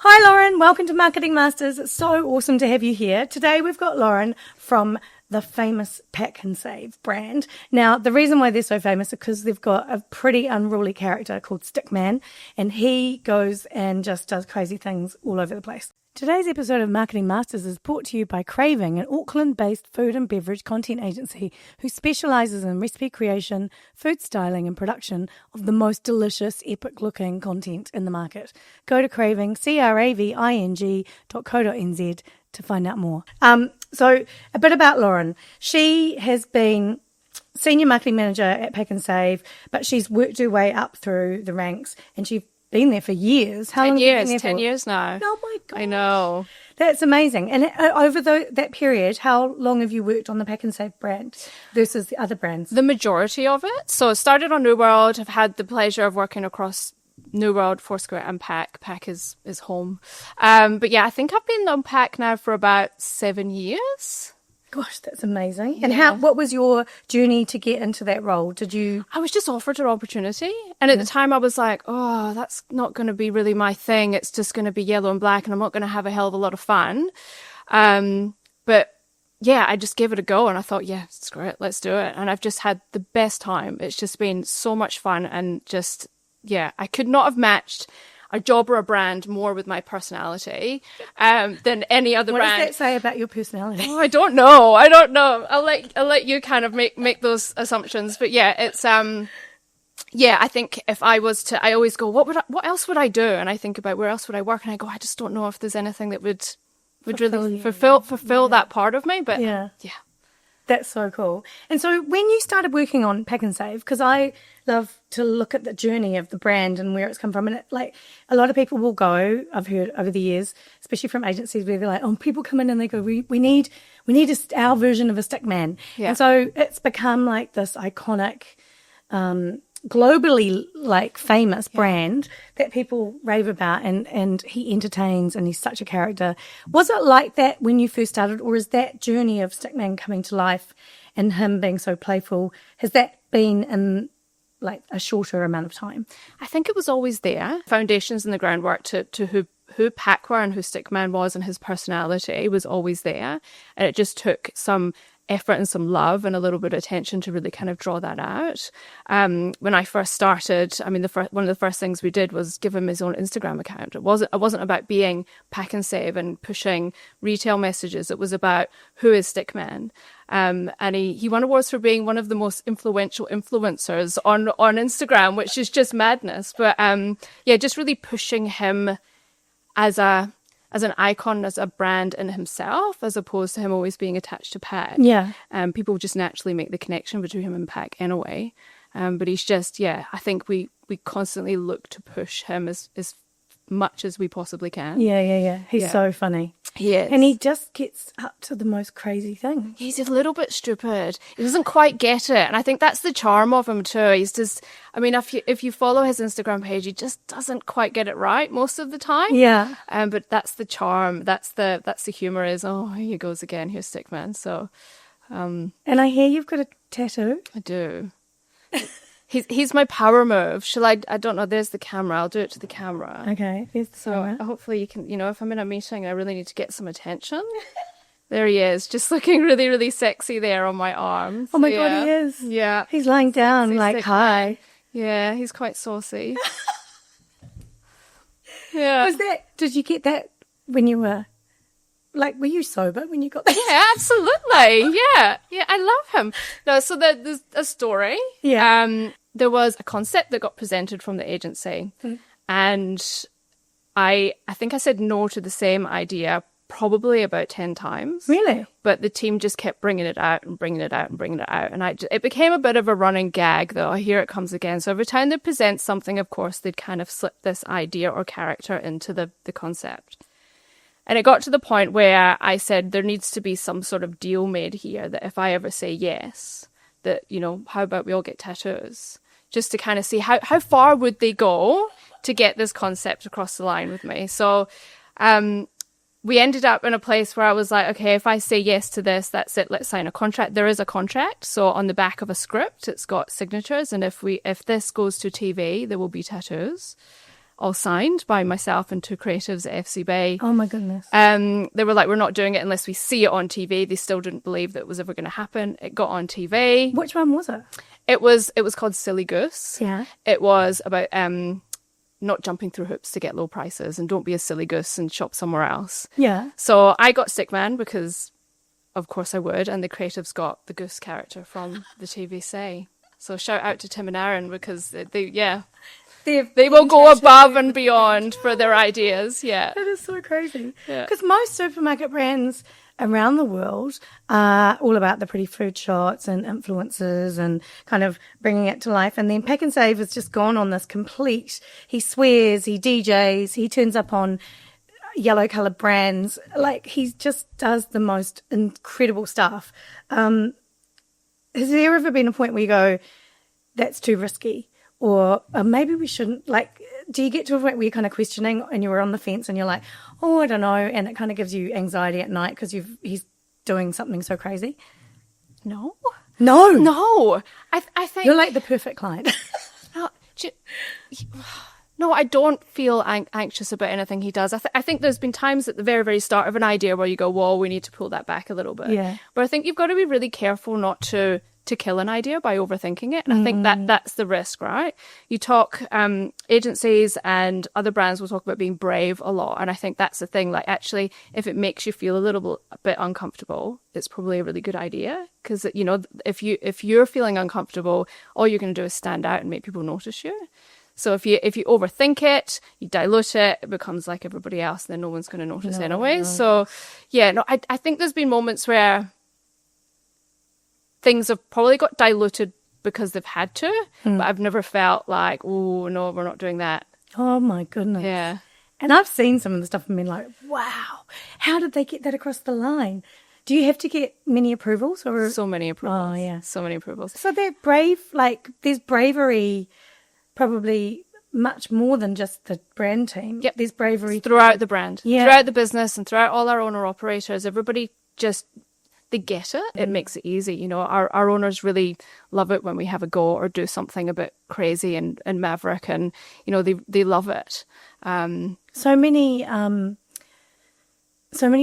Hi Lauren, welcome to Marketing Masters. It's so awesome to have you here. Today we've got Lauren from the famous PAK'nSAVE brand. Now, the reason why they're so famous is because they've got a pretty unruly character called Stickman, and he goes and just does crazy things all over the place. Today's episode of Marketing Masters is brought to you by Craving, an Auckland-based food and beverage content agency who specialises in recipe creation, food styling and production of the most delicious, epic-looking content in the market. Go to Craving, craving.co.nz to find out more. So a bit about Lauren. She has been Senior Marketing Manager at PAK'nSAVE, but she's worked her way up through the ranks, and she's been there for years. How long have you been there for? 10 years now. Oh my God. I know. That's amazing. And over that period, how long have you worked on the PAK'nSAVE brand versus the other brands? The majority of it. So I started on New World. I've had the pleasure of working across New World, Foursquare and PAK. PAK is home. But yeah, I think I've been on PAK now for about 7 years. Gosh, that's amazing. Yeah. And what was your journey to get into that role? I was just offered an opportunity. And at the time I was like, oh, that's not going to be really my thing. It's just going to be yellow and black and I'm not going to have a hell of a lot of fun. But yeah, I just gave it a go and I thought, yeah, screw it, let's do it. And I've just had the best time. It's just been so much fun and just, yeah, I could not have matched a job or a brand more with my personality than any other brand. What does that say about your personality? Oh, I don't know. I'll let you kind of make those assumptions. But yeah, it's yeah, I think if I was to, I always go, what else would I do? And I think about where else would I work? And I go, I just don't know if there's anything that would really fulfill that part of me. But yeah. That's so cool. And so when you started working on PAK'nSAVE, because I love to look at the journey of the brand and where it's come from, and like a lot of people will go, I've heard over the years, especially from agencies where they're like, oh, people come in and they go, we need our version of a Stickman. Yeah. And so it's become like this iconic, globally like famous brand that people rave about, and he entertains and he's such a character. Was it like that when you first started, or is that journey of Stickman coming to life and him being so playful, has that been in like a shorter amount of time? I think it was always there. Foundations and the groundwork to who PAK were and who Stickman was and his personality was always there, and it just took some effort and some love and a little bit of attention to really kind of draw that out. When I first started, I mean, one of the first things we did was give him his own Instagram account. It wasn't about being PAK'nSAVE and pushing retail messages. It was about who is Stickman. And he won awards for being one of the most influential influencers on Instagram, which is just madness. But yeah, just really pushing him as an icon, as a brand in himself, as opposed to him always being attached to PAK. Yeah. People just naturally make the connection between him and PAK anyway. But he's just, yeah, I think we constantly look to push him as much as we possibly can. Yeah. He's so funny. He is. And he just gets up to the most crazy things. He's a little bit stupid. He doesn't quite get it. And I think that's the charm of him too. He's just, I mean, if you follow his Instagram page, he just doesn't quite get it right most of the time. Yeah. But that's the charm. That's the humor is, oh, here he goes again. Here's Stickman. So. And I hear you've got a tattoo. I do. He's my power move. Shall I don't know, there's the camera. I'll do it to the camera. Okay, there's the camera. Hopefully you can, if I'm in a meeting, I really need to get some attention. There he is, just looking really, really sexy there on my arms. Oh my God, he is. Yeah. He's lying down like, hi. Yeah, he's quite saucy. Yeah. Did you get that when you were, were you sober when you got that? Yeah, absolutely. Yeah, I love him. No, so there's a story. Yeah. There was a concept that got presented from the agency, and I think I said no to the same idea probably about 10 times. Really? But the team just kept bringing it out and bringing it out and bringing it out. And it became a bit of a running gag, though. Here it comes again. So every time they present something, of course, they'd kind of slip this idea or character into the concept. And it got to the point where I said there needs to be some sort of deal made here that if I ever say yes, that, how about we all get tattoos? Just to kind of see how far would they go to get this concept across the line with me. So we ended up in a place where I was like, okay, if I say yes to this, that's it. Let's sign a contract. There is a contract. So on the back of a script, it's got signatures. And if this goes to TV, there will be tattoos. all signed by myself and two creatives at FCB. Oh my goodness. They were like, we're not doing it unless we see it on TV. They still didn't believe that it was ever going to happen. It got on TV. Which one was it? It was called Silly Goose. Yeah. It was about not jumping through hoops to get low prices and don't be a silly goose and shop somewhere else. Yeah. So I got Stickman because, of course, I would, and the creatives got the goose character from the TVC. So shout out to Tim and Aaron because they will go above and beyond for their ideas. Yeah. That is so crazy. Yeah. Because most supermarket brands around the world are all about the pretty food shots and influencers and kind of bringing it to life. And then PAK'nSAVE has just gone on this complete, he swears, he DJs, he turns up on yellow coloured brands. Like, he just does the most incredible stuff. Has there ever been a point where you go, that's too risky? Or maybe we shouldn't, like, do you get to a point where you're kind of questioning and you're on the fence and you're like, oh, I don't know, and it kind of gives you anxiety at night because he's doing something so crazy? No. I think You're like the perfect client. No, I don't feel anxious about anything he does. I think there's been times at the very, very start of an idea where you go, whoa, we need to pull that back a little bit. Yeah. But I think you've got to be really careful not to kill an idea by overthinking it. And I think that's the risk, right? You talk, agencies and other brands will talk about being brave a lot. And I think that's the thing. Like, actually, if it makes you feel a bit uncomfortable, it's probably a really good idea. Because, you know, if you're feeling uncomfortable, all you're going to do is stand out and make people notice you. So if you overthink it, you dilute it, it becomes like everybody else, then no one's going to notice anyway. No. So, yeah, no, I think there's been moments where things have probably got diluted because they've had to, but I've never felt like, oh, no, we're not doing that. Oh, my goodness. Yeah. And I've seen some of the stuff and been like, wow, how did they get that across the line? Do you have to get many approvals? Or So many approvals. Oh, yeah. So many approvals. So they're brave, like, there's bravery probably much more than just the brand team. Yep. There's bravery throughout the brand, yeah, throughout the business and throughout all our owner operators. Everybody just, they get it. It makes it easy. You know, our owners really love it when we have a go or do something a bit crazy and maverick, and, you know, they love it. So many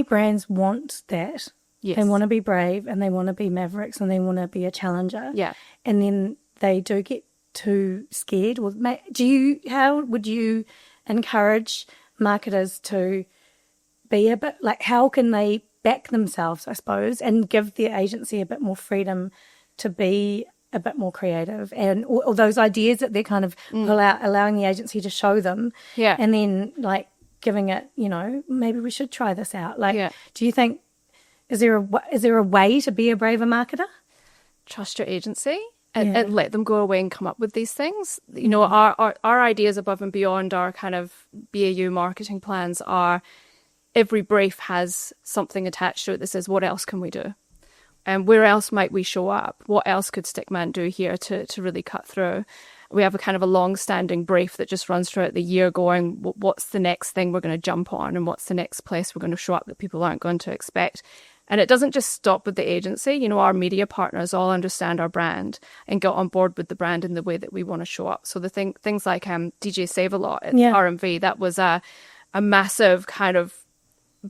brands want that. Yes. They want to be brave and they want to be mavericks and they want to be a challenger. Yeah. And then they do get too scared. Or how would you encourage marketers to be a bit, like, how can they back themselves, I suppose, and give the agency a bit more freedom to be a bit more creative, and or those ideas that they're kind of allowing the agency to show them, and then, like, giving it, you know, maybe we should try this out. Like, do you think, is there a way to be a braver marketer? Trust your agency. And let them go away and come up with these things. You know, our ideas above and beyond our kind of BAU marketing plans are, every brief has something attached to it that says, what else can we do? And where else might we show up? What else could Stickman do here to really cut through? We have a kind of a long-standing brief that just runs throughout the year going, what's the next thing we're going to jump on, and what's the next place we're going to show up that people aren't going to expect? And it doesn't just stop with the agency. You know, our media partners all understand our brand and get on board with the brand in the way that we want to show up. So the things like DJ Save-A-Lot at RMV, that was a massive kind of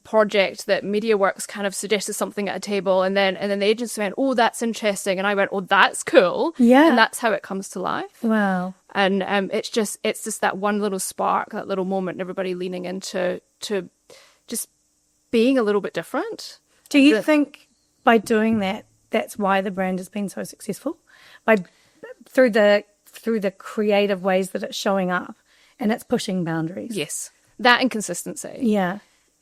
project that MediaWorks kind of suggested something at a table, and then the agency went, oh, that's interesting, and I went, oh, that's cool. Yeah. And that's how it comes to life. Wow. And it's just that one little spark, that little moment, and everybody leaning into to just being a little bit different. Do you think by doing that, that's why the brand has been so successful? Through the creative ways that it's showing up and it's pushing boundaries? Yes. That and consistency. Yeah.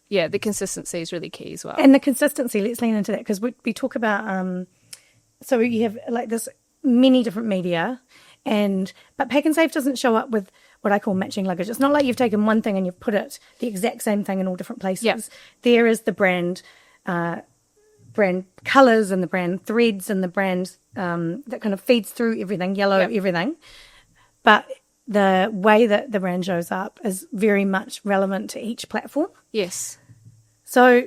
Yeah, the consistency is really key as well. And the consistency, let's lean into that, because we talk about, so you have like this many different media, but PAK'nSAVE doesn't show up with what I call matching luggage. It's not like you've taken one thing and you've put it the exact same thing in all different places. Yep. There is the brand colours and the brand threads and the brand that kind of feeds through everything, everything. But the way that the brand shows up is very much relevant to each platform. Yes. So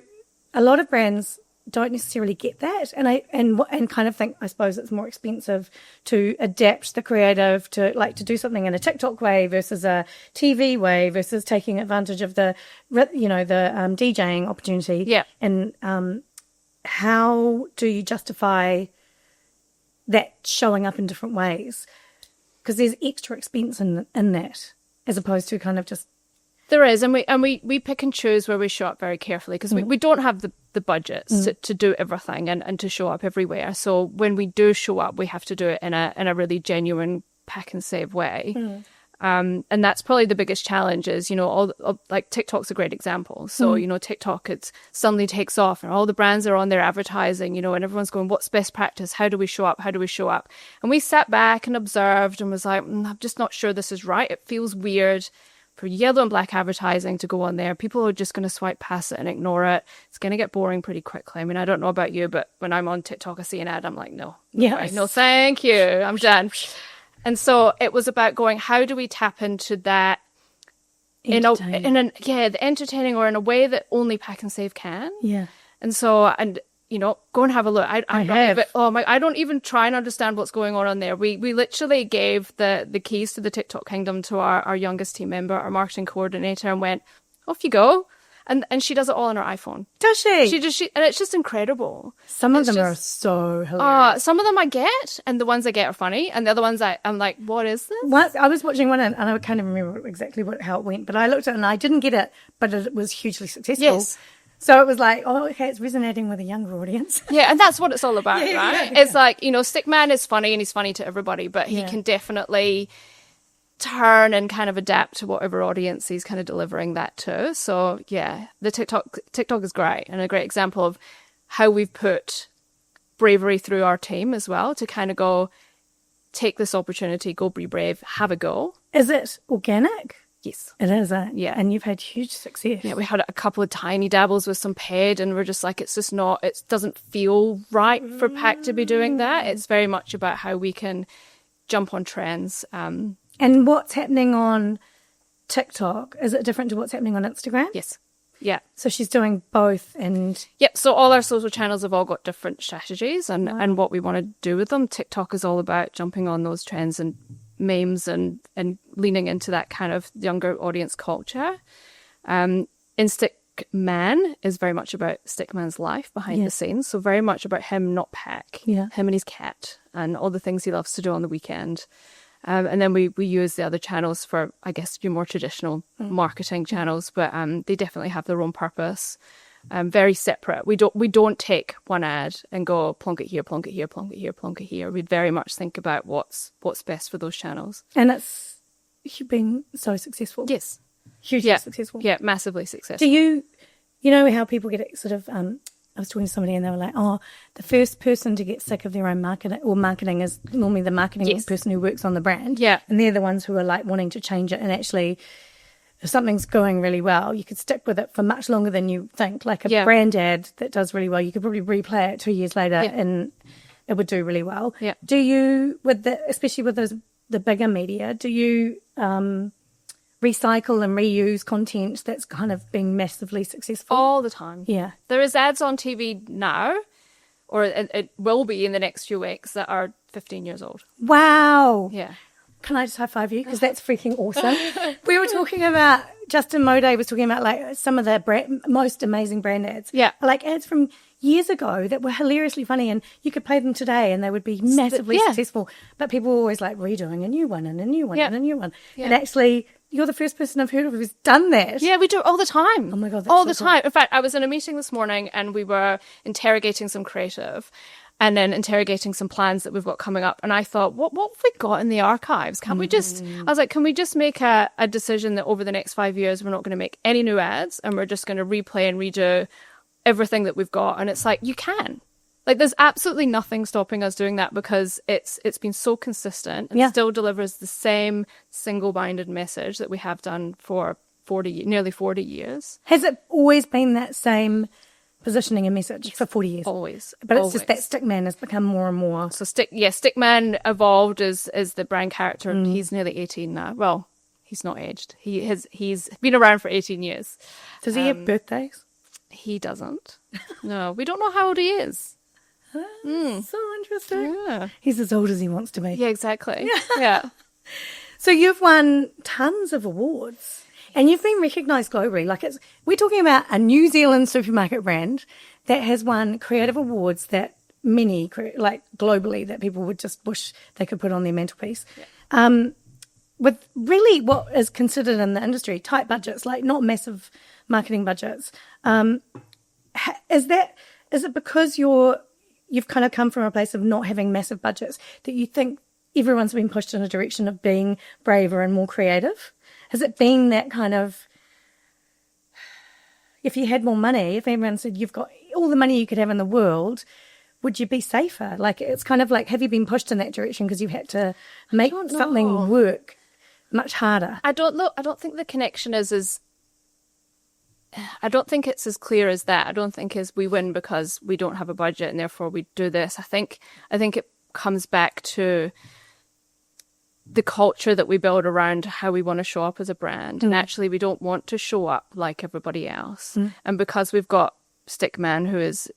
a lot of brands don't necessarily get that, and kind of think, I suppose it's more expensive to adapt the creative to do something in a TikTok way versus a TV way versus taking advantage of the DJing opportunity. Yeah. And how do you justify that showing up in different ways? Because there's extra expense in that, as opposed to kind of just. There is, and we pick and choose where we show up very carefully, because we don't have the budgets to do everything and to show up everywhere. So when we do show up, we have to do it in a really genuine pack and save way. And that's probably the biggest challenge is, like TikTok's a great example. So, TikTok, it suddenly takes off and all the brands are on there advertising, and everyone's going, what's best practice? How do we show up? How do we show up? And we sat back and observed and was like, I'm just not sure this is right. It feels weird for yellow and black advertising to go on there. People are just going to swipe past it and ignore it. It's going to get boring pretty quickly. I mean, I don't know about you, but when I'm on TikTok, I see an ad, I'm like, no, thank you. I'm done. And so it was about going, how do we tap into that the entertaining or in a way that only Pack and Save can. Yeah. And so, go and have a look. I have. I don't even try and understand what's going on there. We literally gave the keys to the TikTok kingdom to our youngest team member, our marketing coordinator, and went, off you go. And she does it all on her iPhone. Does she? And it's just incredible. Some of them are so hilarious. Some of them I get, and the ones I get are funny, and the other ones I'm like, what is this? I was watching one, and I can't even remember exactly how it went, but I looked at it and I didn't get it, but it was hugely successful. Yes. So it was like, okay, it's resonating with a younger audience. Yeah, and that's what it's all about, right? Yeah. It's like, Stickman is funny, and he's funny to everybody, but he can definitely turn and kind of adapt to whatever audience he's kind of delivering that to. So yeah, the TikTok is great, and a great example of how we've put bravery through our team as well, to kind of go, take this opportunity, go be brave, have a go. Is it organic? Yes. It is, yeah. And you've had huge success. Yeah, we had a couple of tiny dabbles with some paid, and we're just like, it's just not, it doesn't feel right for Pack to be doing that. It's very much about how we can jump on trends. And what's happening on TikTok, is it different to what's happening on Instagram? Yes. Yeah. So she's doing both, and... Yep, so all our social channels have all got different strategies and what we want to do with them. TikTok is all about jumping on those trends and memes and leaning into that kind of younger audience culture. Stickman is very much about Stickman's life behind the scenes, so very much about him, not Pack. Yeah. Him and his cat and all the things he loves to do on the weekend. And then we use the other channels for, I guess, your more traditional marketing channels, but they definitely have their own purpose. Very separate. We don't take one ad and go plonk it here, plonk it here, plonk it here, plonk it here. We very much think about what's best for those channels. And you've been so successful. Yes. Hugely successful. Yeah, massively successful. Do you know how people get sort of... I was talking to somebody and they were like, the first person to get sick of their own marketing is normally the marketing person who works on the brand. Yeah. And they're the ones who are like wanting to change it. And actually, if something's going really well, you could stick with it for much longer than you think. Like a brand ad that does really well, you could probably replay it 2 years later and it would do really well. Yeah. Do you, especially with the bigger media, do you recycle and reuse content that's kind of been massively successful? All the time. Yeah. There is ads on TV now, or it will be in the next few weeks, that are 15 years old. Wow. Yeah. Can I just high five you? Because that's freaking awesome. We were talking about, Justin Moday was talking about like some of the most amazing brand ads. Yeah. Like ads from years ago that were hilariously funny, and you could play them today and they would be massively successful. But people were always like redoing a new one and a new one and a new one. Yeah. And actually, you're the first person I've heard of who's done that. Yeah, we do it all the time. Oh my God, that's all so the time. In fact, I was in a meeting this morning and we were interrogating some creative and then interrogating some plans that we've got coming up. And I thought, what have we got in the archives? Can't we just, I was like, can we just make a decision that over the next 5 years, we're not going to make any new ads and we're just going to replay and redo everything that we've got? And it's like, you can. Like, there's absolutely nothing stopping us doing that because it's been so consistent and still delivers the same single-minded message that we have done for nearly 40 years. Has it always been that same positioning and message for 40 years? Always. But it's just that Stickman has become more and more. So Stickman evolved as the brand character. He's nearly 18 now. Well, he's not aged. He's been around for 18 years. Does he have birthdays? He doesn't. No, we don't know how old he is. So interesting. Yeah. He's as old as he wants to be. Yeah, exactly. Yeah. So you've won tons of awards and you've been recognised globally. Like we're talking about a New Zealand supermarket brand that has won creative awards that many, like globally, that people would just wish they could put on their mantelpiece. Yeah. With really what is considered in the industry tight budgets, like not massive marketing budgets. Is it because you've kind of come from a place of not having massive budgets that you think everyone's been pushed in a direction of being braver and more creative? Has it been that kind of, if you had more money, if everyone said you've got all the money you could have in the world, would you be safer? Like, it's kind of like, have you been pushed in that direction because you've had to make something work much harder? I don't know. I don't think the connection I don't think it's as clear as that. I don't think it's we win because we don't have a budget and therefore we do this. I think it comes back to the culture that we build around how we want to show up as a brand. And actually we don't want to show up like everybody else. And because we've got Stickman, who is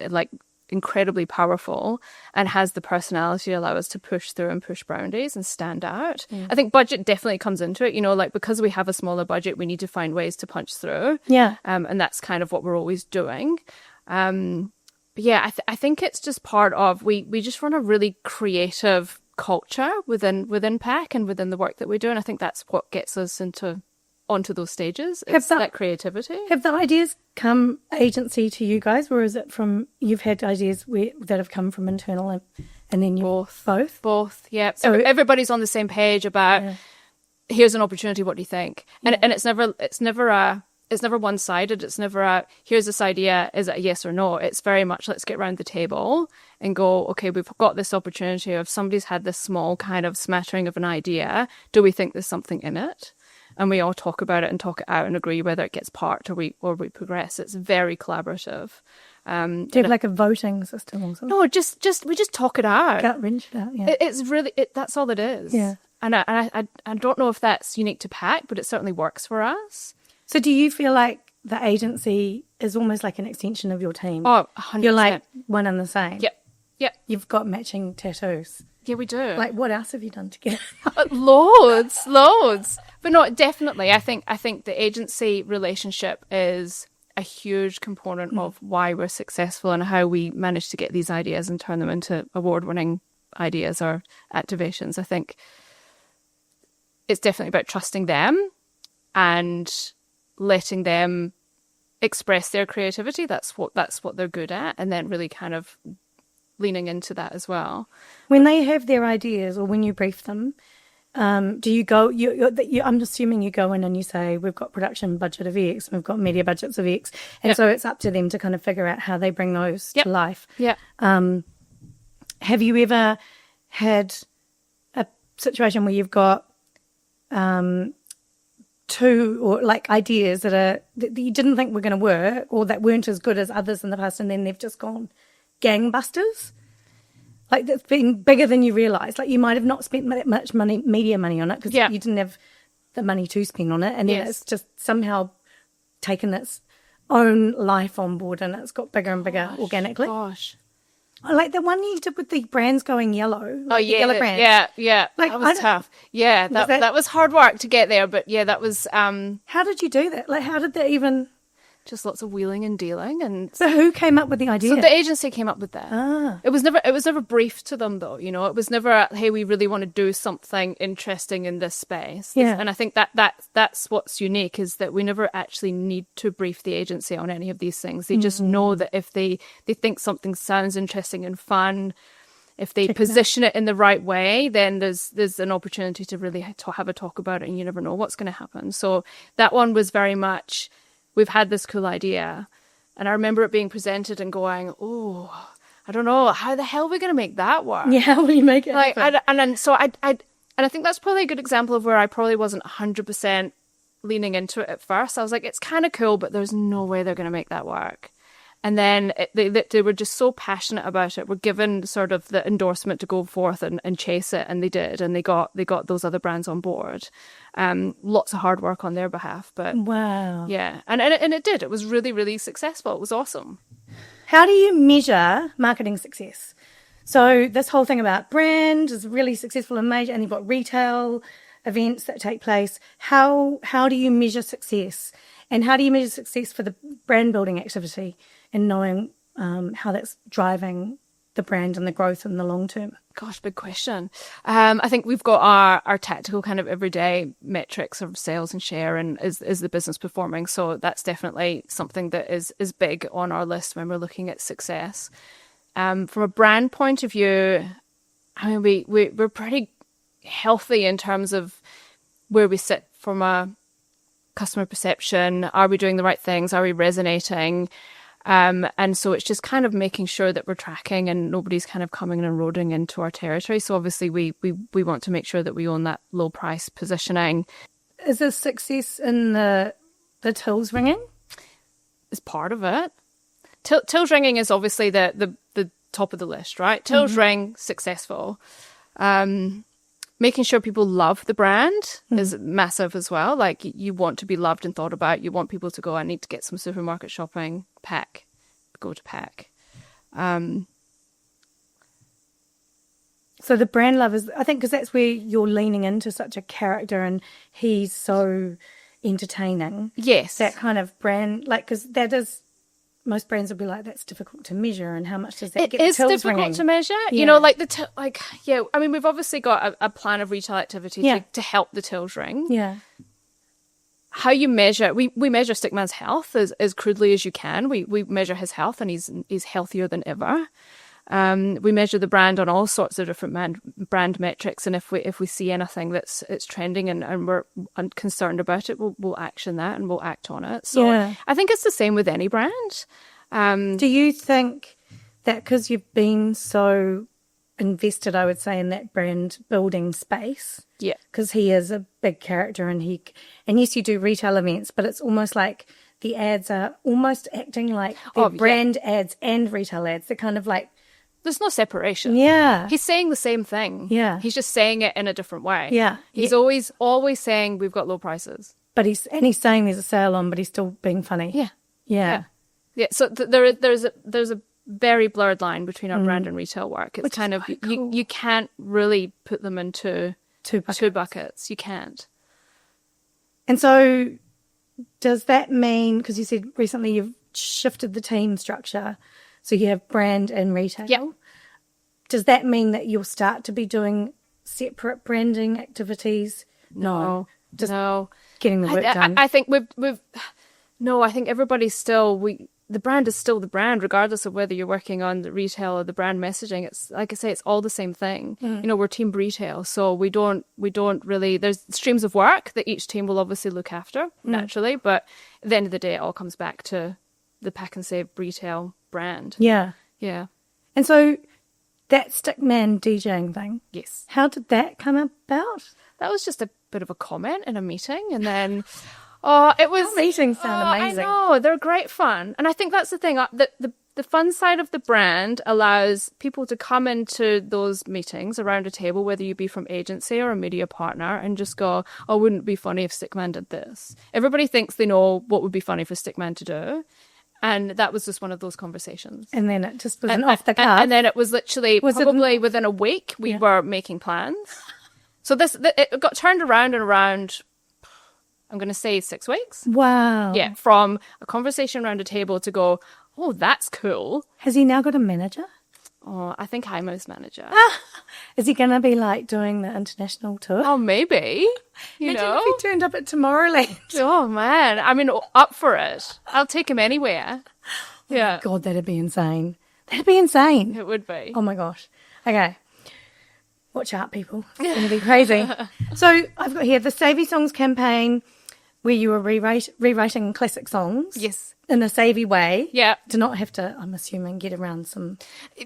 like incredibly powerful and has the personality to allow us to push through and push boundaries and stand out. I think budget definitely comes into it, like because we have a smaller budget, we need to find ways to punch through. Yeah. And that's kind of what we're always doing. But yeah, I think it's just part of, we just run a really creative culture within PAK and within the work that we do. And I think that's what gets us onto those stages. It's that creativity. Have the ideas come agency to you guys, or is it from you've had ideas that have come from internal and then you both? Yeah. So everybody's on the same page about here's an opportunity. What do you think? And it's never one sided. It's never a here's this idea. Is it a yes or no? It's very much let's get around the table and go. Okay, we've got this opportunity. If somebody's had this small kind of smattering of an idea, do we think there's something in it? And we all talk about it and talk it out and agree whether it gets parked or we progress. It's very collaborative. Do you have like a voting system or something? No, we just talk it out. Gut wrench it out. Yeah. It's really that's all it is. Yeah. And I don't know if that's unique to PAK, but it certainly works for us. So do you feel like the agency is almost like an extension of your team? Oh, 100%. You're like one and the same. Yep. You've got matching tattoos. Yeah, we do. Like, what else have you done together? Loads. But no, definitely. I think the agency relationship is a huge component of why we're successful and how we manage to get these ideas and turn them into award-winning ideas or activations. I think it's definitely about trusting them and letting them express their creativity. That's what they're good at, and then really kind of leaning into that as well. When they have their ideas or when you brief them, do you go, I'm assuming you go in and you say, we've got production budget of X, we've got media budgets of X, and so it's up to them to kind of figure out how they bring those to life. Yeah. Have you ever had a situation where you've got two or like ideas that you didn't think were going to work or that weren't as good as others in the past, and then they've just gone gangbusters? Like, it's been bigger than you realise. Like, you might have not spent that much media money on it because you didn't have the money to spend on it, and then it's just somehow taken its own life on board and it's got bigger and bigger organically. Gosh. Like the one you did with the brands going yellow. Oh, yeah. Yellow brands. Yeah. Like, that was tough. Yeah, that was hard work to get there, but yeah, that was... How did you do that? Like, how did that even... Just lots of wheeling and dealing. And so who came up with the idea? So the agency came up with that. It was never briefed to them though, it was never hey, we really want to do something interesting in this space. Yeah. And I think that's what's unique, is that we never actually need to brief the agency on any of these things. They just know that if they think something sounds interesting and fun, if they position it in the right way, then there's an opportunity to really have a talk about it, and you never know what's going to happen. So that one was very much, we've had this cool idea, and I remember it being presented and going, oh, I don't know, how the hell are we going to make that work? Yeah, how will you make it happen? I think that's probably a good example of where I probably wasn't 100% leaning into it at first. I was like, it's kind of cool, but there's no way they're going to make that work. And then they were just so passionate about it. Were given sort of the endorsement to go forth and chase it, and they did, and they got those other brands on board. Lots of hard work on their behalf, but Wow. yeah, and it did. It was really, really successful. It was awesome. How do you measure marketing success? So this whole thing about brand is really successful and major, and you've got retail events that take place. How do you measure success? And how do you measure success for the brand building activity and knowing how that's driving the brand and the growth in the long term? Gosh, big question. I think we've got our tactical kind of everyday metrics of sales and share, and is the business performing? So that's definitely something that is big on our list when we're looking at success. From a brand point of view, I mean, we're pretty healthy in terms of where we sit from a customer perception. Are we doing the right things? Are we resonating? And so it's just kind of making sure that we're tracking and nobody's kind of coming and eroding into our territory. So obviously we want to make sure that we own that low price positioning. Is there success in the tills ringing? Is part of it. Tills ringing is obviously the top of the list, right? Tills ring, successful. Making sure people love the brand is massive as well. Like, you want to be loved and thought about. You want people to go, I need to get some supermarket shopping. PAK. Go to PAK. So the brand love is, I think, because that's where you're leaning into such a character and he's so entertaining. Yes. That kind of brand, like, because that is, most brands will be like, that's difficult to measure, and how much does that get the tills ringing? It is difficult to measure. Yeah. You know, like I mean, we've obviously got a plan of retail activity to help the tills ring. Yeah. How you measure, we measure Stickman's health as crudely as you can. We measure his health, and he's healthier than ever. We measure the brand on all sorts of different brand metrics, and if we see anything it's trending and we're concerned about it, we'll action that and we'll act on it. So I think it's the same with any brand. Do you think that because you've been so invested, I would say, in that brand building space? Yeah, because he is a big character, and yes, you do retail events, but it's almost like the ads are almost acting like they're brand ads and retail ads. They're kind of like, there's no separation. Yeah. He's saying the same thing. Yeah. He's just saying it in a different way. Yeah. He's always saying we've got low prices. But he's saying there's a sale on, but he's still being funny. Yeah. Yeah. Yeah. So there's a very blurred line between our brand and retail work. It's which kind of, cool. you can't really put them into two buckets. You can't. And so does that mean, because you said recently you've shifted the team structure, so you have brand and retail. Yeah. Does that mean that you'll start to be doing separate branding activities? No. Just no. getting the work done. I think I think everybody's still, the brand is still the brand, regardless of whether you're working on the retail or the brand messaging. It's like I say, it's all the same thing. You know, we're team retail, so we don't really, there's streams of work that each team will obviously look after naturally, but at the end of the day, it all comes back to the PAK'nSAVE retail brand. Yeah. Yeah. And so that Stickman DJing thing. Yes. How did that come about? That was just a bit of a comment in a meeting, and then it was. Meetings sound amazing. I know, they're great fun, and I think that's the thing. The fun side of the brand allows people to come into those meetings around a table, whether you be from agency or a media partner, and just go, "Oh, wouldn't it be funny if Stickman did this?" Everybody thinks they know what would be funny for Stickman to do. And that was just one of those conversations. And then it just was off the cuff. And then it was literally probably within a week we were making plans. So it got turned around and around, I'm going to say 6 weeks. Wow. Yeah, from a conversation around a table to go, oh, that's cool. Has he now got a manager? Oh, I think I'm his manager. Is he going to be like doing the international tour? Oh, maybe. You Imagine know, if he turned up at Tomorrowland. Oh man, I mean, up for it. I'll take him anywhere. Yeah. God, that'd be insane. That'd be insane. It would be. Oh my gosh. Okay. Watch out, people. It's going to be crazy. So I've got here the Savvy Songs campaign, where you were rewriting classic songs. Yes. In a savvy way. Yeah. To not have to, I'm assuming, get around some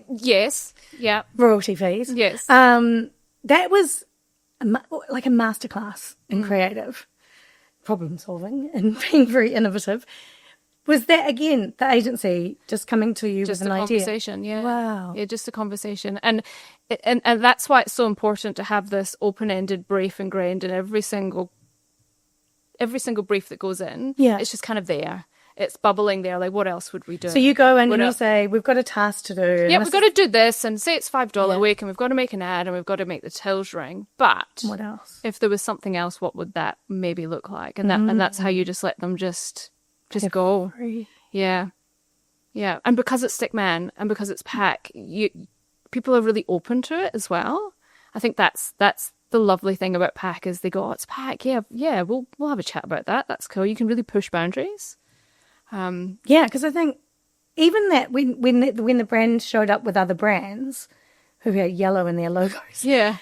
Yes. Yeah. royalty fees. Yes. That was like a masterclass in creative problem solving and being very innovative. Was that, again, the agency just coming to you Just with a an idea? conversation, yeah. Wow. Yeah, just a conversation. And that's why it's so important to have this open-ended brief ingrained in every single brief that goes in. Yeah. It's just kind of there. It's bubbling there. Like, what else would we do? So you go in What and you else? say, we've got a task to do. Yeah, we've got to do this, and say it's $5 Yeah. a week, and we've got to make an ad, and we've got to make the tills ring. But What else? if there was something else, what would that maybe look like? And that's how you just let them just go. Free. Yeah. Yeah. And because it's Stickman and because it's PAK, people are really open to it as well. I think that's the lovely thing about PAK is they go, oh, it's PAK. Yeah, we'll have a chat about that. That's cool. You can really push boundaries. Yeah, because I think even that when the brand showed up with other brands who had yellow in their logos, Yeah.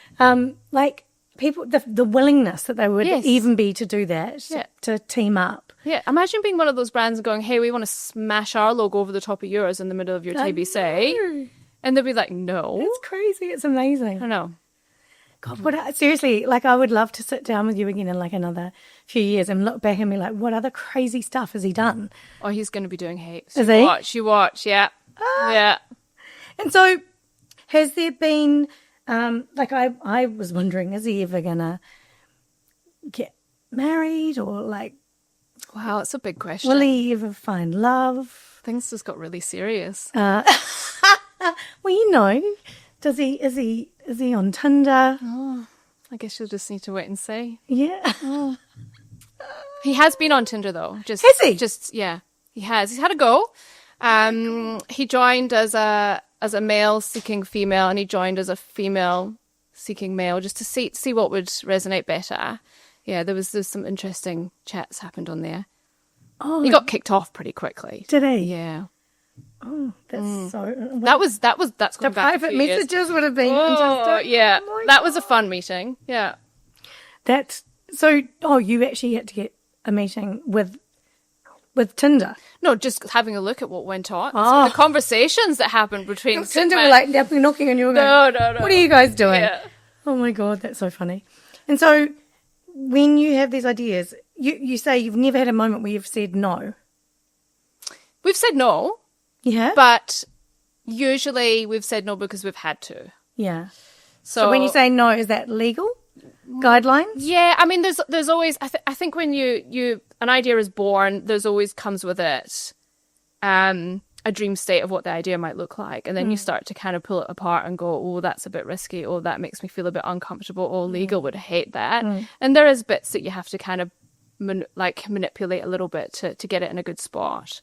like people, the willingness that they would Yes. even be to do that, Yeah. to team up. Yeah. Imagine being one of those brands and going, hey, we want to smash our logo over the top of yours in the middle of your TBC. know. And they'll be like, no. It's crazy. It's amazing. I don't know. God, seriously, like I would love to sit down with you again in like another few years and look back and be like, what other crazy stuff has he done? Oh, he's going to be doing heaps. Is he? You watch. Yeah. Yeah. And so has there been, like I was wondering, is he ever going to get married or like, Wow, it's a big question. will he ever find love? Things just got really serious. Well, you know, is he on Tinder? I guess you'll just need to wait and see. Yeah. He has been on Tinder though. Just Has he? Just yeah, he has. He's had a go. He joined as a male seeking female, and he joined as a female seeking male, just to see what would resonate better. Yeah, there's some interesting chats happened on there. Oh, He got kicked off pretty quickly. did he? Yeah, Oh, that's so. that's The going back a private few years. messages would have been Oh fantastic. yeah, Oh my that was a fun meeting. Yeah. That's so. Oh, you actually had to get a meeting with Tinder. No, just having a look at what went on. Oh. So the conversations that happened between Tinder were Stickman- like definitely knocking on your door. No. What are you guys doing? Yeah. Oh my god, that's so funny. And so, when you have these ideas, you say you've never had a moment where you've said no. We've said no, Yeah. but usually we've said no because we've had to. Yeah. So, So when you say no, is that legal guidelines? yeah, I mean, there's always I think when you an idea is born, there's always comes with it a dream state of what the idea might look like, and then you start to kind of pull it apart and go, oh, that's a bit risky, oh, that makes me feel a bit uncomfortable, oh, legal would hate that, and there is bits that you have to kind of manipulate a little bit to get it in a good spot.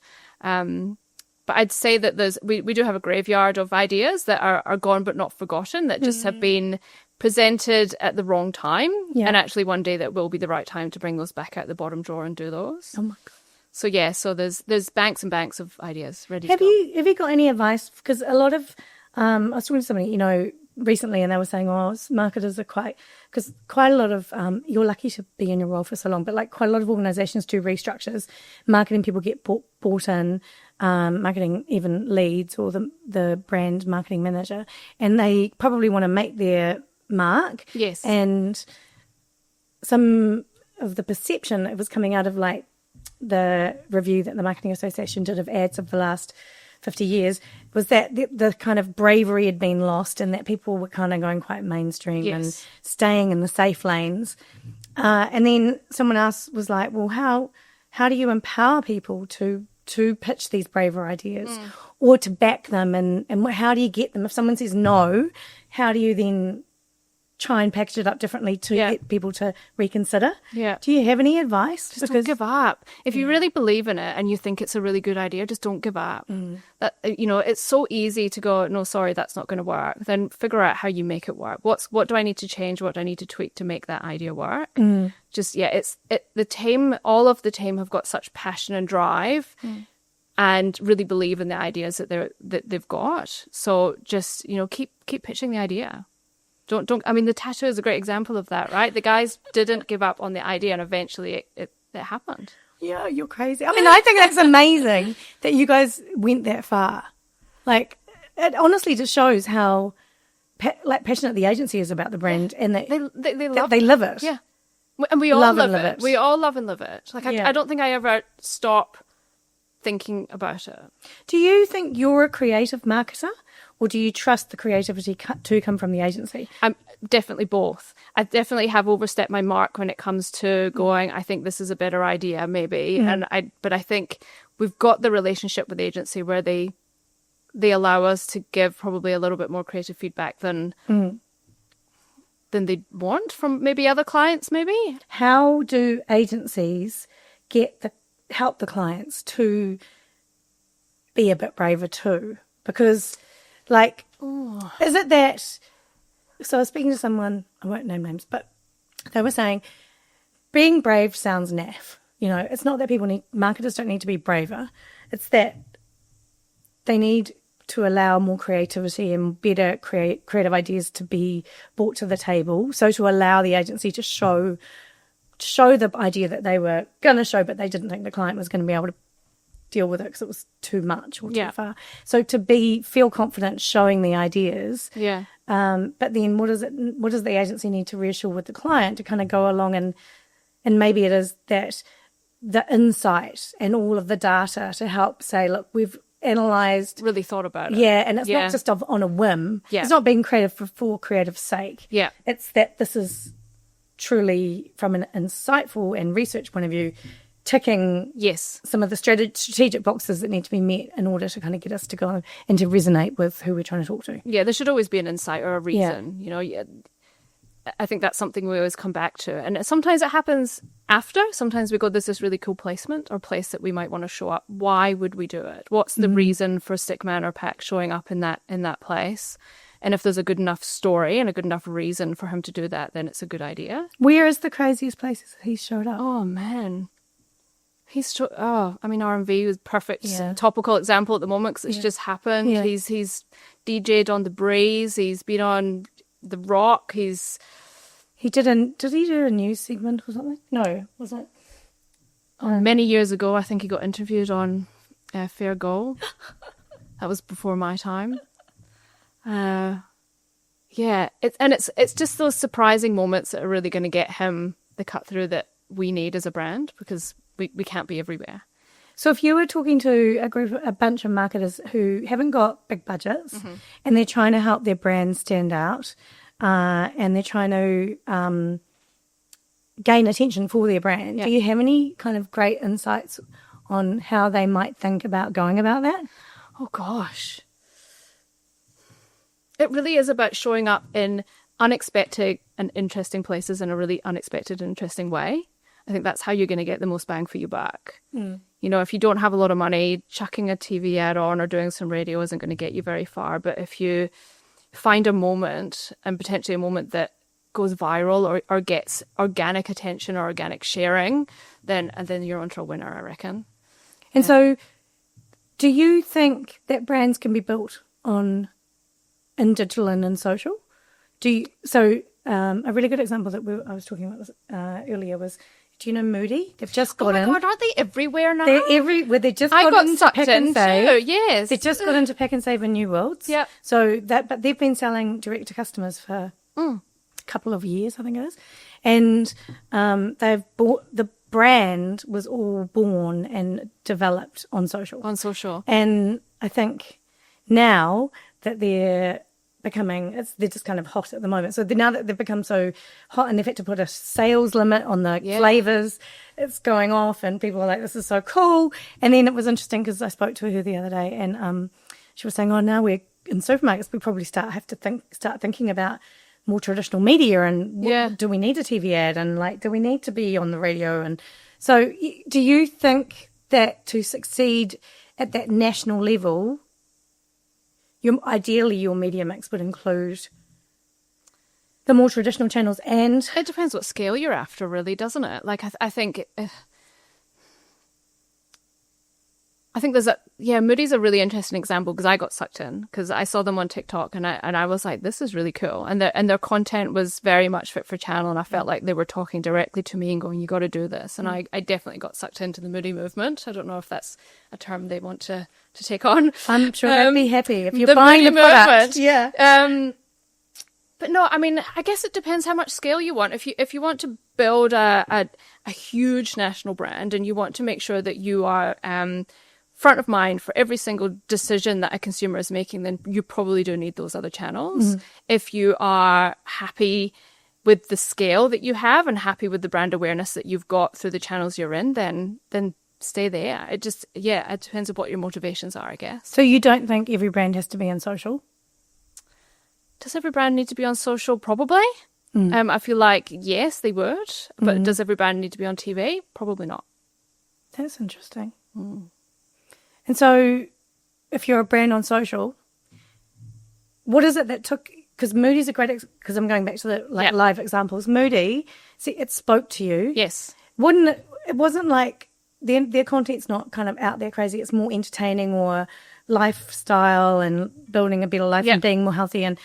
But I'd say that we do have a graveyard of ideas that are gone but not forgotten, that just have been presented at the wrong time. Yeah. And actually one day that will be the right time to bring those back out the bottom drawer and do those. Oh my god. So yeah, so there's banks and banks of ideas ready Have to go. you got any advice? Because a lot of I was talking to somebody recently, and they were saying, "Oh, marketers are quite a lot of you're lucky to be in your role for so long, but like quite a lot of organisations do restructures. Marketing people get bought in, marketing even leads or the brand marketing manager, and they probably want to make their mark. Yes. And some of the perception it was coming out of like the review that the Marketing Association did of ads of the last 50 years was that the kind of bravery had been lost, and that people were kind of going quite mainstream and staying in the safe lanes. And then someone else was like, well, how do you empower people to pitch these braver ideas or to back them? And how do you get them? If someone says no, how do you then try and package it up differently to get people to reconsider? Yeah. Do you have any advice? Just don't give up. If you really believe in it and you think it's a really good idea, just don't give up. That it's so easy to go, no, sorry, that's not going to work. Then figure out how you make it work. What do I need to change? What do I need to tweak to make that idea work? All of the team have got such passion and drive and really believe in the ideas that they've got. So just, keep pitching the idea. Don't. I mean, the tattoo is a great example of that, right? The guys didn't give up on the idea, and eventually it happened. Yeah, you're crazy. I mean, I think that's amazing that you guys went that far. Like, it honestly just shows how passionate the agency is about the brand, and that they live it. Yeah, and we all Love live and live it. it. We all love and live it. Like, I don't think I ever stop thinking about it. Do you think you're a creative marketer, or do you trust the creativity to come from the agency? I'm definitely both. I definitely have overstepped my mark when it comes to going, I think this is a better idea, maybe. But I think we've got the relationship with the agency where they allow us to give probably a little bit more creative feedback than they want from maybe other clients, maybe. How do agencies help the clients to be a bit braver too? Because, like, is it that... So I was speaking to someone, I won't name names, but they were saying being brave sounds naff. You know, it's not that marketers don't need to be braver. It's that they need to allow more creativity and better creative ideas to be brought to the table. So to allow the agency to show the idea that they were going to show, but they didn't think the client was going to be able to deal with it because it was too much or too far. So to feel confident showing the ideas. Yeah. But then what does the agency need to reassure with the client to kind of go along and maybe it is that the insight and all of the data to help say, look, we've analysed. Really thought about it. Yeah, and it's not just on a whim. Yeah. It's not being creative for creative sake. Yeah. It's that this is truly from an insightful and research point of view, ticking some of the strategic boxes that need to be met in order to kind of get us to go and to resonate with who we're trying to talk to. Yeah, there should always be an insight or a reason. You know, I think that's something we always come back to. And sometimes it happens after. Sometimes we go, there's this really cool placement or place that we might want to show up. Why would we do it? What's the reason for Stickman or PAK showing up in that place? And if there's a good enough story and a good enough reason for him to do that, then it's a good idea. Where is the craziest places he's showed up? Oh, man. R&V was perfect topical example at the moment because it's just happened. Yeah. He's DJ'd on The Breeze. He's been on The Rock. Did he do a news segment or something? No, was it? Many years ago, I think he got interviewed on Fair Go. That was before my time. It's just those surprising moments that are really going to get him the cut through that we need as a brand because we can't be everywhere. So if you were talking to a bunch of marketers who haven't got big budgets and they're trying to help their brand stand out and they're trying to gain attention for their brand, do you have any kind of great insights on how they might think about going about that? Oh, gosh. It really is about showing up in unexpected and interesting places in a really unexpected and interesting way. I think that's how you're going to get the most bang for your buck. You know, if you don't have a lot of money, chucking a TV ad on or doing some radio isn't going to get you very far. But if you find a moment and potentially a moment that goes viral or gets organic attention or organic sharing, then you're onto a winner, I reckon. And so do you think that brands can be built in digital and in social? A really good example that I was talking about earlier was, do you know Moody? They've just got in. Oh my God, aren't they everywhere now? They're everywhere. They just got into PAK'nSAVE. Yes. They just got into PAK'nSAVE and New Worlds. Yep. But they've been selling direct to customers for a couple of years, I think it is. And the brand was all born and developed on social. On social. And I think now that they're just kind of hot at the moment. So now that they've become so hot and they've had to put a sales limit on the flavours, it's going off and people are like, this is so cool. And then it was interesting because I spoke to her the other day and she was saying, now we're in supermarkets, we probably start thinking about more traditional media and do we need a TV ad and like, do we need to be on the radio? And so do you think that to succeed at that national level, ideally your media mix would include the more traditional channels? And it depends what scale you're after, really, doesn't it? Like I think there's Moody's a really interesting example because I got sucked in because I saw them on TikTok and I was like, this is really cool, and their content was very much fit for channel, and I felt like they were talking directly to me and going, you got to do this, and I definitely got sucked into the Moody movement. I don't know if that's a term they want to take on. I'm sure they'd be happy if you're buying the product. Yeah. But no, I mean, I guess it depends how much scale you want. If you want to build a huge national brand and you want to make sure that you are front of mind for every single decision that a consumer is making, then you probably do need those other channels. If you are happy with the scale that you have and happy with the brand awareness that you've got through the channels you're in, then stay there. It just, it depends on what your motivations are, I guess. So you don't think every brand has to be on social? Does every brand need to be on social? Probably. I feel like, yes, they would. But does every brand need to be on TV? Probably not. That's interesting. And so if you're a brand on social, what is it that took... Because Moody's a great... Because I'm going back to the live examples. Moody, see, it spoke to you. Yes. It wasn't like... Their content's not kind of out there crazy. It's more entertaining or lifestyle and building a better life and being more healthy. And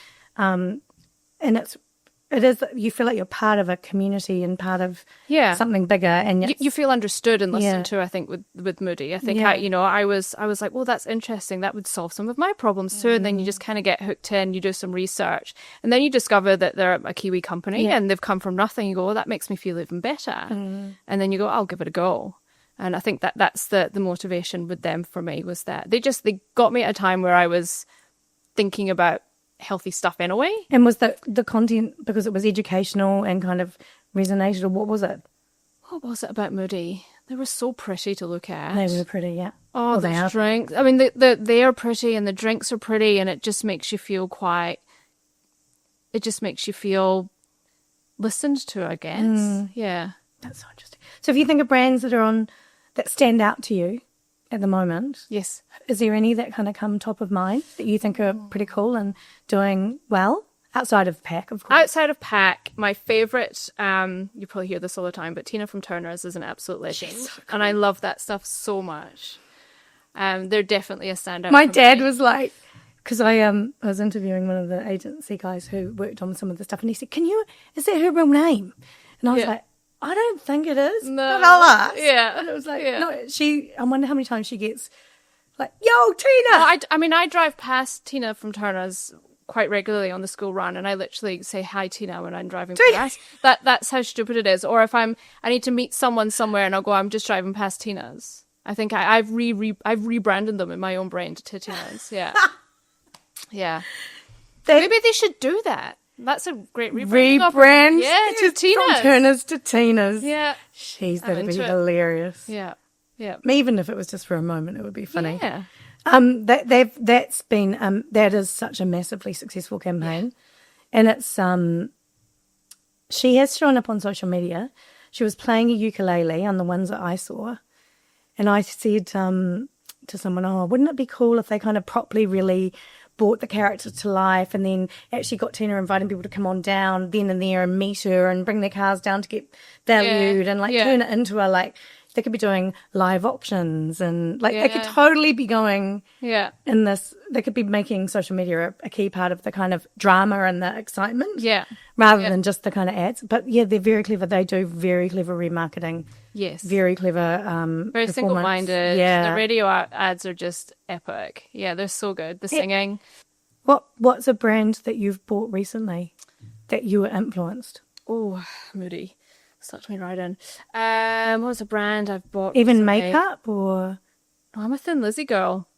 it is, you feel like you're part of a community and part of something bigger. And you feel understood and listened to, I think, with Moody. I think, I was like, well, that's interesting. That would solve some of my problems too. And then you just kind of get hooked in, you do some research. And then you discover that they're a Kiwi company and they've come from nothing. You go, well, that makes me feel even better. And then you go, I'll give it a go. And I think that's the motivation with them for me, was that they got me at a time where I was thinking about healthy stuff anyway. And was the content because it was educational and kind of resonated, or what was it? What was it about Moody? They were so pretty to look at. They were pretty, yeah. Oh, the drinks. I mean, they are pretty and the drinks are pretty, and it just makes you feel listened to, I guess. Yeah. That's so interesting. So if you think of brands that stand out to you at the moment, yes, is there any that kind of come top of mind that you think are pretty cool and doing well outside of PAK, of course? Outside of PAK, my favourite, you probably hear this all the time, but Tina from Turner's is an absolute legend. So cool. And I love that stuff so much. They're definitely a standout. My dad was like, because I was interviewing one of the agency guys who worked on some of the stuff, and he said, is that her real name? And I was like, I don't think it is. No. But I'll ask. Yeah. And it was like, no, I wonder how many times she gets like, yo, Tina. Well, I drive past Tina from Turner's quite regularly on the school run, and I literally say hi, Tina, when I'm driving past. That's how stupid it is. Or if I need to meet someone somewhere and I'll go, I'm just driving past Tina's. I think I've rebranded them in my own brain to Tina's. Yeah. Yeah. Maybe they should do that. That's a great rebrand. Yeah, to Tina's. From Turner's to Tina's. Yeah. Jeez, that'd be hilarious. Yeah. Yeah. Even if it was just for a moment, it would be funny. Yeah. That's been that is such a massively successful campaign. And it's she has shown up on social media. She was playing a ukulele on the ones that I saw. And I said to someone, oh, wouldn't it be cool if they kind of properly really brought the character to life, and then actually got Tina inviting people to come on down then and there and meet her and bring their cars down to get valued and turn it into they could be doing live auctions and they could totally be going in this. They could be making social media a key part of the kind of drama and the excitement rather than just the kind of ads. But they're very clever. They do very clever remarketing. Yes. Very clever. Very single-minded. Yeah. The radio ads are just epic. Yeah, they're so good. The singing. What's a brand that you've bought recently that you were influenced? Oh, Moody. Sucked me right in. What was a brand I've bought Even recently? Makeup or? No, I'm a Thin Lizzy girl.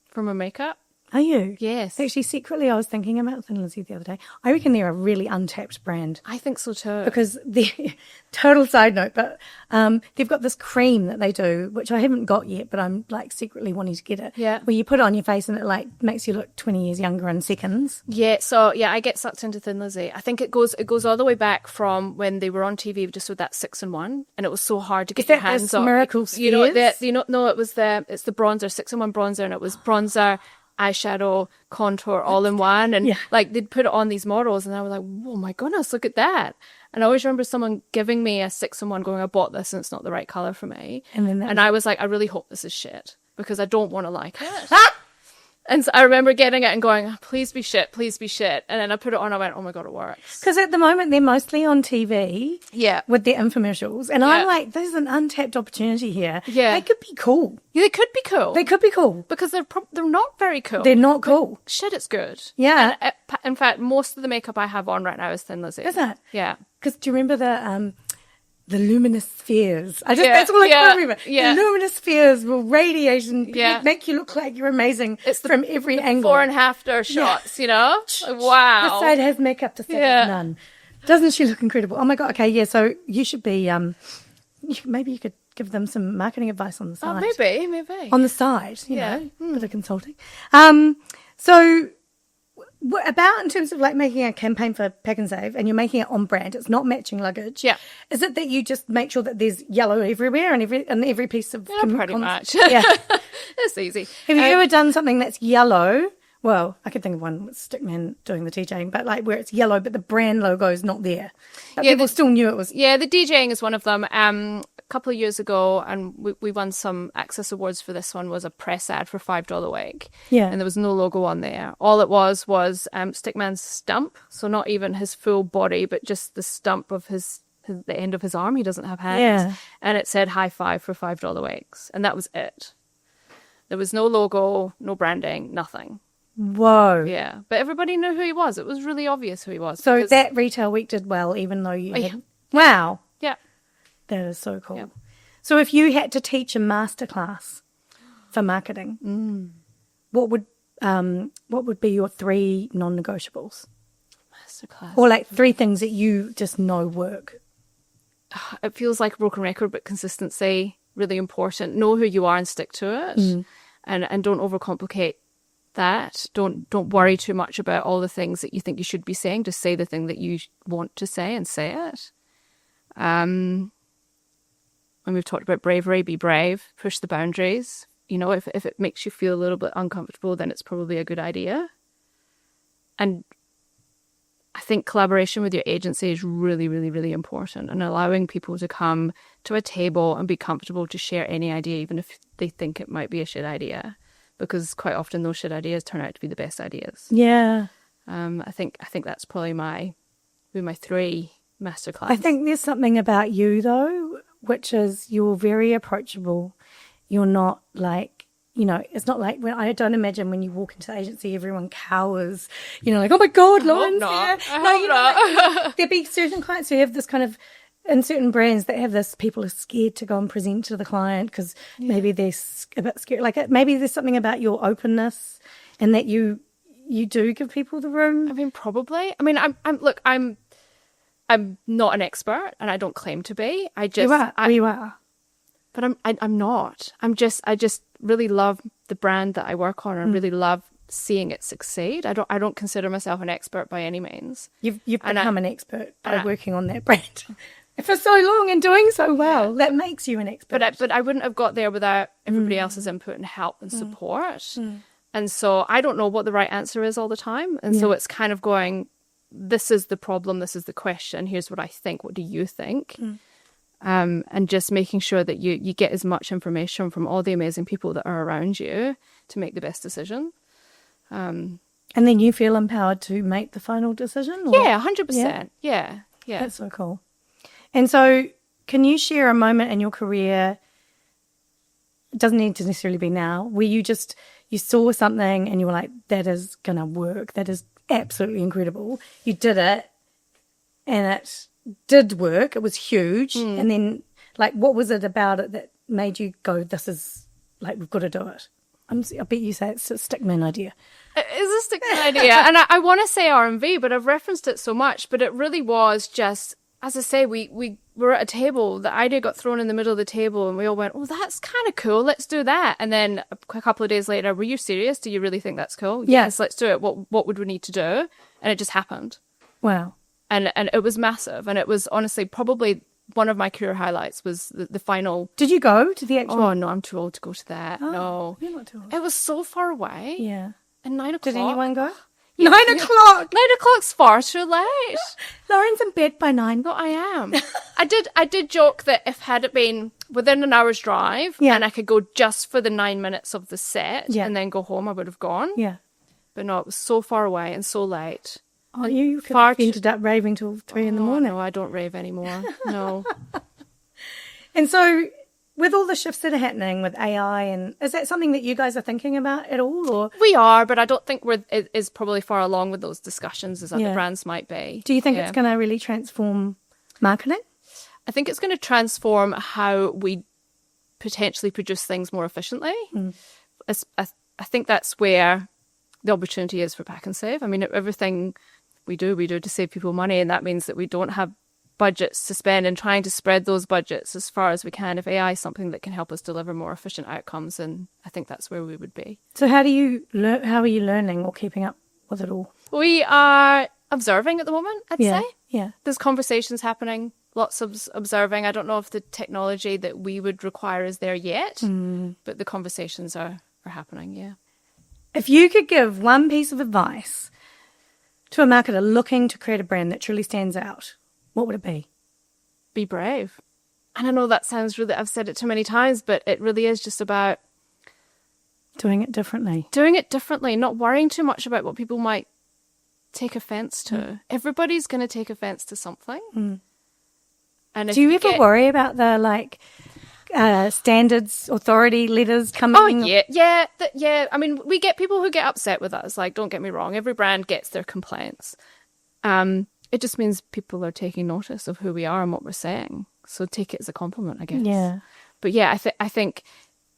From a makeup. Are you? Yes. Actually, secretly, I was thinking about Thin Lizzy the other day. I reckon they're a really untapped brand. I think so too. Because total side note, but they've got this cream that they do, which I haven't got yet, but I'm like secretly wanting to get it. Yeah. Where you put it on your face and it like makes you look 20 years younger in seconds. Yeah. So I get sucked into Thin Lizzy. I think it goes all the way back from when they were on TV just with that 6-in-1, and it was so hard to get your hands on. Miracle Spheres? No, it's the bronzer, 6-in-1 bronzer, and it was bronzer, eyeshadow, contour, all in one. And they'd put it on these models, and I was like, oh my goodness, look at that. And I always remember someone giving me a 6-in-1 going, I bought this and it's not the right colour for me. And I was like, I really hope this is shit because I don't want to like it. And so I remember getting it and going, oh, please be shit, please be shit. And then I put it on and I went, oh my God, it works. Because at the moment they're mostly on TV with their infomercials. And I'm like, there's an untapped opportunity here. Yeah. They could be cool. Yeah, they could be cool. They could be cool. Because they're not very cool. They're not cool. But shit, it's good. Yeah. And in fact, most of the makeup I have on right now is Thin Lizzy. Is it? Yeah. Because do you remember the luminous spheres. That's all I can remember. Yeah. The luminous spheres will radiate and Yeah. make you look like you're amazing It's from every angle. Before and after shots, you know? Wow. This side has makeup, this side has none. Doesn't she look incredible? Oh my God. Okay, yeah. So you should be, maybe you could give them some marketing advice on the side. Oh, maybe. On the side, you know, Hmm. bit of consulting. So what about in terms of like making a campaign for PAK'nSAVE and you're making it on brand, it's not matching luggage. Yeah. Is it that you just make sure that there's yellow everywhere and every piece of Pretty much. Yeah. It's easy. Have you ever done something that's yellow? Well, I could think of one with Stickman doing the DJing, but like where it's yellow, but the brand logo is not there. But people still knew it was. Yeah, the DJing is one of them. A couple of years ago, and we won some Access Awards for this one, was a press ad for $5 wig. Yeah. And there was no logo on there. All it was Stickman's stump. So not even his full body, but just the stump of the end of his arm. He doesn't have hands. Yeah. And it said high five for $5 wigs. And that was it. There was no logo, no branding, nothing. Whoa. Yeah. But everybody knew who he was. It was really obvious who he was. So that retail week did well, even though you had... Wow. Yeah. That is so cool. Yeah. So if you had to teach a masterclass for marketing, what would be your 3 non-negotiables? Masterclass. Or like 3 things that you just know work? It feels like a broken record, but consistency, really important. Know who you are and stick to it. And don't overcomplicate that. Don't worry too much about all the things that you think you should be saying. Just say the thing that you want to say and say it. When we've talked about bravery, be brave, push the boundaries. You know, if it makes you feel a little bit uncomfortable, then it's probably a good idea. And I think collaboration with your agency is really, really, really important, and allowing people to come to a table and be comfortable to share any idea, even if they think it might be a shit idea, because quite often those shit ideas turn out to be the best ideas. Yeah. I think that's probably my 3 masterclass. I think there's something about you, though, which is you're very approachable. You're not like, you know, it's not like when I don't imagine when you walk into the agency, everyone cowers, you know, like, oh my God, Lauren's here. Not. There'd be certain clients who have this kind of, in certain brands that have this, people are scared to go and present to the client because maybe they're a bit scared. Like maybe there's something about your openness and that you do give people the room. I mean, probably. I mean, I'm not an expert, and I don't claim to be. You are. But I'm not. I just really love the brand that I work on, and really love seeing it succeed. I don't consider myself an expert by any means. You've become an expert by working on that brand for so long and doing so well. That makes you an expert. But I wouldn't have got there without everybody else's input and help and support. And so I don't know what the right answer is all the time. And so it's kind of going, this is the problem, this is the question, here's what I think, what do you think? And just making sure that you get as much information from all the amazing people that are around you to make the best decision. And then you feel empowered to make the final decision? Or? Yeah, 100%. Yeah. That's so cool. And so can you share a moment in your career, it doesn't need to necessarily be now, where you saw something and you were like, that is going to work, that is absolutely incredible. You did it and it did work. It was huge. And then like, what was it about it that made you go, this is like, we've got to do it? I bet you say it's a Stickman idea. It is a Stickman idea. And I want to say R&V, but I've referenced it so much, but it really was just, as I say, we were at a table, the idea got thrown in the middle of the table and we all went, oh, that's kind of cool, let's do that. And then a couple of days later, were you serious? Do you really think that's cool? Yes, let's do it. What would we need to do? And it just happened. Wow. And it was massive. And it was honestly probably one of my career highlights was the final. Did you go to the actual? Oh, no, I'm too old to go to that. Oh, no. You're not too old. It was so far away. Yeah. And 9 o'clock. Did anyone go? Yeah. 9 o'clock. 9 o'clock's far too late. Lauren's in bed by 9. No, I am. I did joke that if had it been within an hour's drive and I could go just for the 9 minutes of the set and then go home, I would have gone. Yeah. But no, it was so far away and so late. Oh, you ended up raving till 3 in the morning. No, I don't rave anymore. No. And so, with all the shifts that are happening with AI, and is that something that you guys are thinking about at all? Or we are, but I don't think it is probably far along with those discussions as other brands might be. Do you think it's going to really transform marketing? I think it's going to transform how we potentially produce things more efficiently. I think that's where the opportunity is for PAK'nSAVE. I mean, everything we do to save people money, and that means that we don't have budgets to spend, and trying to spread those budgets as far as we can. If AI is something that can help us deliver more efficient outcomes, then I think that's where we would be. So how are you learning or keeping up with it all? We are observing at the moment, I'd say. Yeah. There's conversations happening, lots of observing. I don't know if the technology that we would require is there yet, but the conversations are happening, yeah. If you could give one piece of advice to a marketer looking to create a brand that truly stands out, what would it be? Be brave. And I know that sounds really, I've said it too many times, but it really is just about doing it differently. Not worrying too much about what people might take offense to. Everybody's going to take offense to something. And do you ever worry about the standards, authority letters coming? Oh, yeah. I mean, we get people who get upset with us. Like, don't get me wrong. Every brand gets their complaints. It just means people are taking notice of who we are and what we're saying. So take it as a compliment, I guess. Yeah. But yeah, I think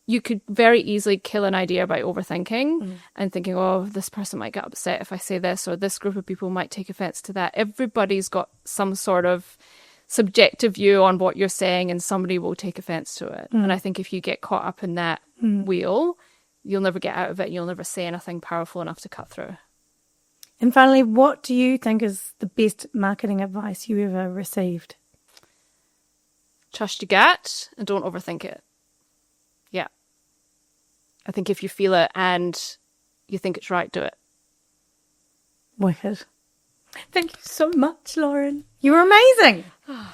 you could very easily kill an idea by overthinking and thinking, oh, this person might get upset if I say this, or this group of people might take offense to that. Everybody's got some sort of subjective view on what you're saying, and somebody will take offense to it. And I think if you get caught up in that wheel, you'll never get out of it. You'll never say anything powerful enough to cut through. And finally, what do you think is the best marketing advice you ever received? Trust your gut and don't overthink it. Yeah. I think if you feel it and you think it's right, do it. Wicked. Thank you so much, Lauren. You were amazing.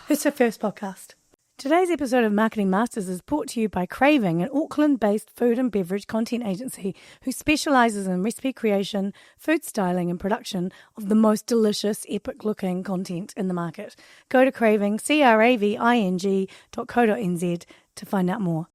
It's her first podcast. Today's episode of Marketing Masters is brought to you by Craving, an Auckland-based food and beverage content agency who specialises in recipe creation, food styling and production of the most delicious, epic-looking content in the market. Go to Craving, CRAVING.co.nz to find out more.